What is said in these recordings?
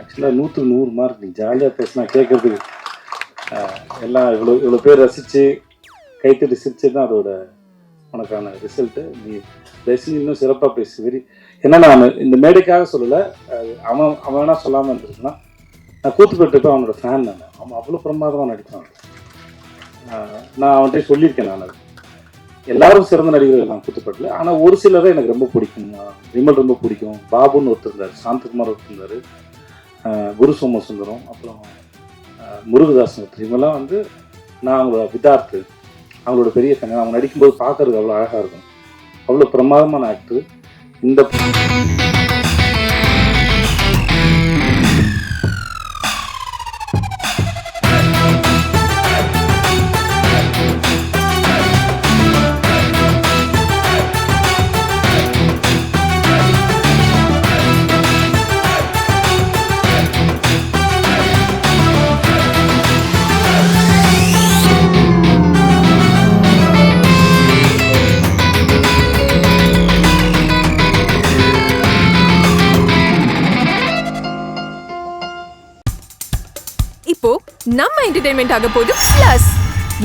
ஆக்சுவலாக 100க்கு 100 மார்க். நீ ஜாலியாக பேசினா கேட்குறதுக்கு எல்லாம் இவ்வளோ பேர் ரசித்து கைத்தட்டி சிரிச்சு தான் அதோட உனக்கான ரிசல்ட்டு. நீ தயவுசெய்து இன்னும் சிறப்பாக பேசு. ஏன்னா நான் இந்த மேடைக்காக சொல்லலை, அவன் வேணா சொல்லாமல் இருந்திருக்குன்னா நான் கூத்துப்பட்டு அவனோட ஃபேன். அவன் அவ்வளோ பிரமாதமாக நடிப்பான். நான் அவன்கிட்ட சொல்லியிருக்கேன். நான் அது எல்லாரும் சிறந்த நடிகர்கள் நான் கூத்துப்பட்டில். ஆனால் ஒரு சிலரை எனக்கு ரொம்ப பிடிக்கும். விமல் ரொம்ப பிடிக்கும், பாபுன்னு ஒருத்தர் இருந்தார், சாந்தகுமார் ஒருத்தர் இருந்தார், குரு சோமசுந்தரம், அப்புறம் முருகதாசன் ஒருத்தர். இவங்கெல்லாம் வந்து நான் அவங்களோட விதார்த்து, அவங்களோட பெரிய ஃபேன். அவங்க நடிக்கும்போது பார்க்கறதுக்கு அவ்வளோ அழகாக இருக்கும். அவ்வளோ பிரமாதமான ஆக்டர். இந்த இப்போ நம்ம என்டர்டெயின்மெண்ட் ஆக போகுது பிளஸ்.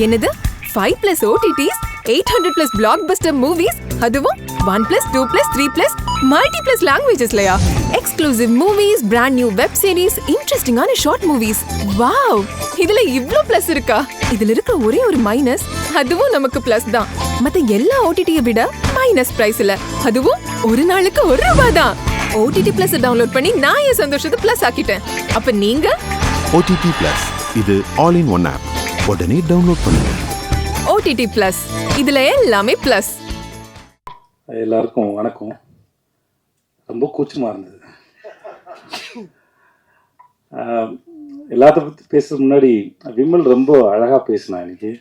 என்னது 5+ OTTs, 800+ பிளாக்பஸ்டர் மூவிஸ், அதுவும் 1+, 2+, 3+, மல்டிப்ளஸ் லாங்குவேஜஸ்லயா? Exclusive movies, brand new web series, இன்ட்ரெஸ்டிங்கான ஷார்ட் மூவிஸ். வாவ், இதுல இவ்ளோ பிளஸ் இருக்கா? இதுல இருக்க ஒரே ஒரு மைனஸ், அதுவும் நமக்கு பிளஸ் தான். மத்த எல்லா OTT-யை விட மைனஸ் பிரைஸ்ல, அதுவும் ஒரு நாளுக்கு ₹1 தான். OTT Plus டவுன்லோட் பண்ணி நான் என் சந்தோஷத்தை பிளஸ் ஆக்கிட்டேன். அப்ப நீங்க OTT Plus, இது ஆல் இன் ஒன் ஆப். உடனே டவுன்லோட் பண்ணுங்க. OTT Plus, இதுல எல்லாமே பிளஸ். எல்லாருக்கும் வணக்கம். ரொம்ப கூச்சமாக இருந்தது. எல்லாத்த பற்றி பேசுறதுக்கு முன்னாடி விமல் ரொம்ப அழகாக பேசினான். இன்னைக்கு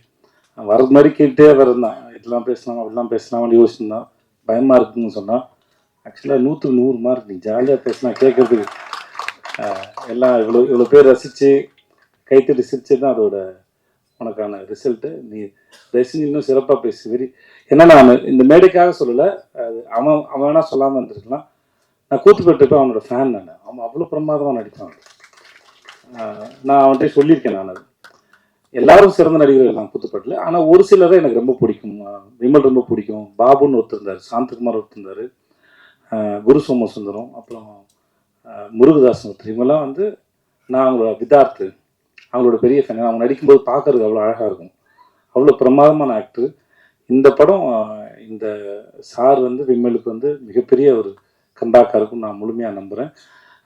வர்றது மாதிரி கேட்டே வரந்தான். இதெல்லாம் பேசலாம், அப்படிலாம் பேசலாம்னு யோசிச்சுருந்தான். பயமாக இருக்குன்னு சொன்னான். ஆக்சுவலாக 100க்கு 100 மார்க். நீ ஜாலியாக பேசினா கேட்குறதுக்கு எல்லாம் இவ்வளோ பேர் ரசித்து கைத்தட்டி சிரிச்சு தான் அதோட உனக்கான ரிசல்ட்டு. நீ தயவுசெய்து இன்னும் சிறப்பாக பேசு. ஏன்னா நான் இந்த மேடைக்காக சொல்லலை, அவன் வேணா சொல்லாமல் இருந்திருக்கலாம். நான் கூத்துப்பட்டு அவனோட ஃபேன். அவன் அவ்வளோ பிரமாதமாக நடிப்பான். நான் அவன்கிட்ட சொல்லியிருக்கேன். நான் அது எல்லாரும் சிறந்த நடிகர்கள் நான் கூத்துப்பட்டில். ஆனால் ஒரு சிலரை எனக்கு ரொம்ப பிடிக்கும். விமல் ரொம்ப பிடிக்கும், பாபுன்னு ஒருத்தர் இருந்தார், சாந்தகுமார் ஒருத்தர் இருந்தார், குரு சோமசுந்தரம், அப்புறம் முருகதாசன் ஒருத்தர். இவங்கெல்லாம் வந்து நான் அவங்களோட விதார்த்து, அவங்களோட பெரிய ஃபேன். அவங்க நடிக்கும்போது பார்க்கறதுக்கு அவ்வளோ அழகாக இருக்கும். அவ்வளோ பிரமாதமான ஆக்டர். இந்த படம் இந்த சார் வந்து விமலுக்கு வந்து மிகப்பெரிய ஒரு கம்பேக்காக இருக்கும்னு நான் முழுமையாக நம்புகிறேன்.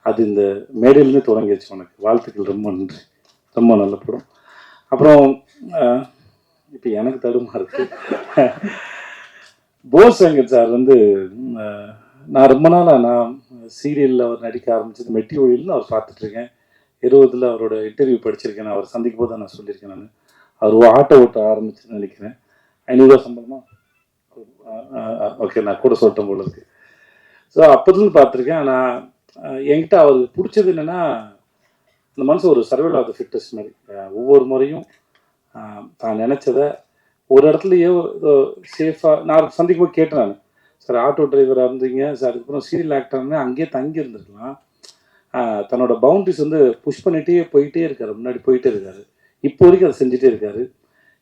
அது இந்த மேடையிலேருந்து தொடங்கிடுச்சு. உனக்கு வாழ்த்துக்கள். ரொம்ப நன்றி. ரொம்ப நல்ல படம். அப்புறம் இப்போ எனக்கு தடுமா இருக்கு. போஸ் வெங்கட் சார் வந்து நான் ரொம்ப நாளாக நான் சீரியலில் அவர் நடிக்க ஆரம்பிச்சது மெட்டி ஒழில்னு அவர் பார்த்துட்ருக்கேன். 20 அவரோட இன்டர்வியூ படிச்சிருக்கேன். நான் அவர் சந்திக்கும் போது தான் நான் சொல்லியிருக்கேன். நான் அவர் ஆட்டோ ஓட்ட ஆரம்பிச்சுன்னு நினைக்கிறேன். 500 சம்பளமா? ஓகே, நான் கூட சொல்லிட்டேன் போல இருக்கு. ஸோ அப்போதுன்னு பார்த்துருக்கேன். ஆனால் என்கிட்ட அவருக்கு பிடிச்சது என்னென்னா, இந்த மனுஷன் ஒரு சர்வைவல் ஆஃப் த ஃபிட்டஸ்ட் மாதிரி. ஒவ்வொரு முறையும் தான் நினச்சதை ஒரு இடத்துலையே சேஃபாக நான் சந்திக்கும் போது கேட்டேன். நான் சார் ஆட்டோ டிரைவராக இருந்தீங்க சார், அதுக்கப்புறம் சீரியல் ஆக்டர்னு அங்கேயே தங்கி இருந்திருக்கலாம். தன்னோட பவுண்ட்ரிஸ் வந்து புஷ் பண்ணிகிட்டே போயிட்டே இருக்காரு, முன்னாடி போயிட்டே இருக்காரு. இப்போ வரைக்கும் அதை செஞ்சுட்டே இருக்காரு.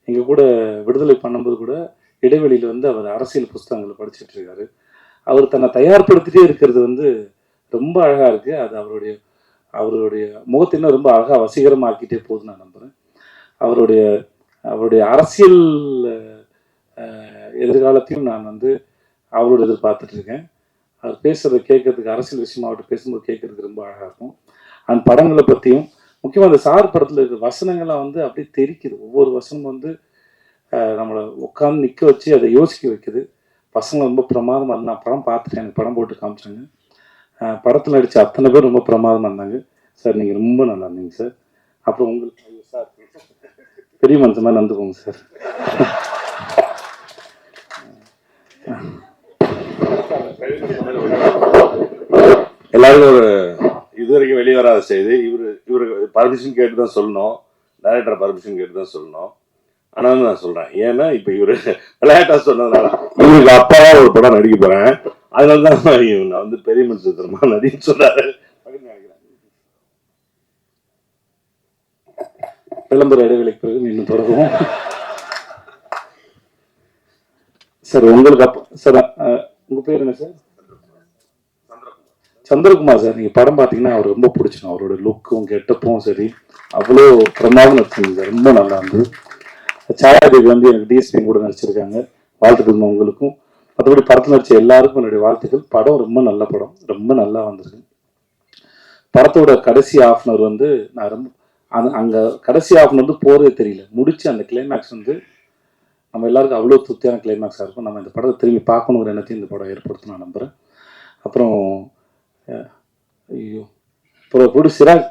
எங்கள் கூட விடுதலை பண்ணும்போது கூட இடைவெளியில் வந்து அவர் அரசியல் புஸ்தகங்களை படிச்சுட்டு இருக்காரு. அவர் தன்னை தயார்படுத்திட்டே இருக்கிறது வந்து ரொம்ப அழகாக இருக்குது. அது அவருடைய முகத்தை இன்னும் ரொம்ப அழகாக வசீகரமாக்கிட்டே போகுதுன்னு நான் நம்புகிறேன். அவருடைய அரசியல் எதிர்காலத்தையும் நான் வந்து அவரோட எதிர்பார்த்துட்ருக்கேன். அவர் பேசுகிறத கேட்கறதுக்கு, அரசியல் விஷயமா அவர்கிட்ட பேசும்போது கேட்கறதுக்கு ரொம்ப அழகாக இருக்கும். அந்த படங்களை பற்றியும் முக்கியமாக அந்த சார் படத்தில் இருக்கிற வசனங்கள்லாம் வந்து அப்படியே தெரிக்குது. ஒவ்வொரு வசனமும் வந்து நம்மளை உட்காந்து நிற்க வச்சு அதை யோசிக்க வைக்குது. பசங்க ரொம்ப பிரமாதமாக இருந்தால் நான் படம் பார்த்துட்டேன். எனக்கு படம் போட்டு காமிச்சாங்க. படத்தில் நடித்த அத்தனை பேர் ரொம்ப பிரமாதமாக இருந்தாங்க. சார் நீங்கள் ரொம்ப நல்லா இருந்தீங்க சார். அப்புறம் உங்களுக்கு சார் பெரிய மனுஷன் மாதிரி நடந்துக்கோங்க சார். எல்லாருக்கும் ஒரு இது வரைக்கும் வெளிவராத செய்தி. இவருக்கு பர்மிஷன் கேட்டு தான் சொல்லணும், டைரக்டர் பர்மிஷன் கேட்டு தான் சொல்லணும். ஆனால் நான் சொல்றேன், ஏன்னா இப்ப இவரு விளையாட்டா சொன்னதுனால இவருக்கு அப்பாவா ஒரு படம் நடிக்க போறேன், அதனால தான் நான் வந்து பெரிய மனுஷன் நடின்னு சொல்றாரு. விளம்பர இடைவெளிக்கு பிறகு இன்னும் தொடருவோம். சார் உங்களுக்கு அப்போ சார் உங்கள் பேர் என்ன சார்? சந்திரகுமார் சார். நீங்கள் படம் பார்த்தீங்கன்னா அவர் ரொம்ப பிடிச்சிடும். அவரோட லுக்கும் கெட்டப்பும் சரி அவ்வளோ பிரமாதம் நடிச்சிருங்க சார். ரொம்ப நல்லா இருந்தது. சாயாதேவி வந்து எனக்கு டிஎஸ்பி கூட நடிச்சிருக்காங்க. வாழ்த்துக்கள் உங்களுக்கும். மற்றபடி படத்தில் நடிச்ச எல்லாருக்கும் என்னுடைய வாழ்த்துக்கள். படம் ரொம்ப நல்ல படம், ரொம்ப நல்லா வந்திருக்கு. படத்தோட கடைசி ஆஃப்னர் வந்து நான் ரொம்ப அங்கே கடைசி ஆஃப்னர் வந்து போகிறதே தெரியல. முடிச்சு அந்த கிளைமேக்ஸ் வந்து நம்ம எல்லாருக்கும் அவ்வளோ திருப்தியான கிளைமேக்ஸாக இருக்கும். நம்ம இந்த படத்தை திரும்பி பார்க்கணுங்கிற எண்ணத்தையும் இந்த படம் ஏற்படுத்த நான் நம்புகிறேன். அப்புறம் ஐயோ அப்புறம் புடி சிராக்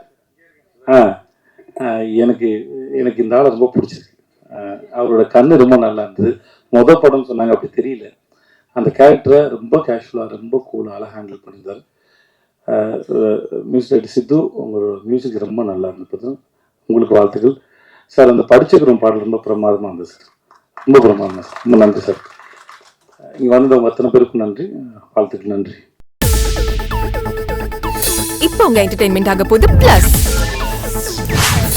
எனக்கு எனக்கு இந்த ஆளை ரொம்ப பிடிச்சிருக்கு. அவரோட கண்ணு ரொம்ப நல்லா இருந்தது. மொதல் படம்னு சொன்னாங்க, அப்படி தெரியல. அந்த கேரக்டரை ரொம்ப கேஷுவலாக ரொம்ப கூலாக அழகாக ஹேண்டில் பண்ணியிருந்தார். மியூசிக் டைரக்டர் சித்து, உங்களோட மியூசிக் ரொம்ப நல்லா இருந்தது. உங்களுக்கு வாழ்த்துக்கள் சார். அந்த படிச்சுக்கிறோம் பாடல் ரொம்ப பிரமாதமாக இருந்தது சார். ரொம்ப பிரமாதமாக சார். ரொம்ப நன்றி சார். இங்கே வந்தவங்க அத்தனை பேருக்கும் நன்றி, வாழ்த்துக்கள். நன்றி. இப்போ உங்க என்டர்டெயின்மெண்ட் ஆக போகுது plus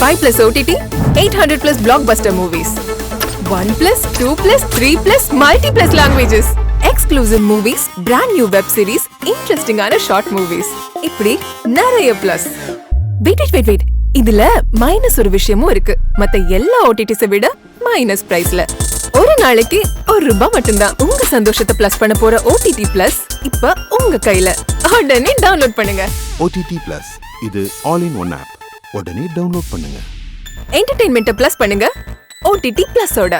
5+ OTT 800+ blockbuster movies 1+, 2+, 3+ multi+ languages exclusive movies, brand new web series, interesting ஆன short movies, இப்படி நிறைய பிளஸ். வெயிட் இதுல மைனஸ் ஒரு விஷயமும் இருக்கு. மத்த எல்லா ஓடிடிஸை விட மைனஸ் பிரைஸ்ல ஒரு நாளைக்கு ₹1 மட்டும்தான். உங்க சந்தோஷத்தை பிளஸ் பண்ண போற OTT பிளஸ் இப்ப உங்க கையில. உடனே டவுன்லோட் பண்ணுங்க. OTT Plus இது ஆல் இன் ஒன் ஆப். உடனே டவுன்லோட் பண்ணுங்க. என்டர்டெயின்மெண்ட்டை பிளஸ் பண்ணுங்க OTT பிளஸோட.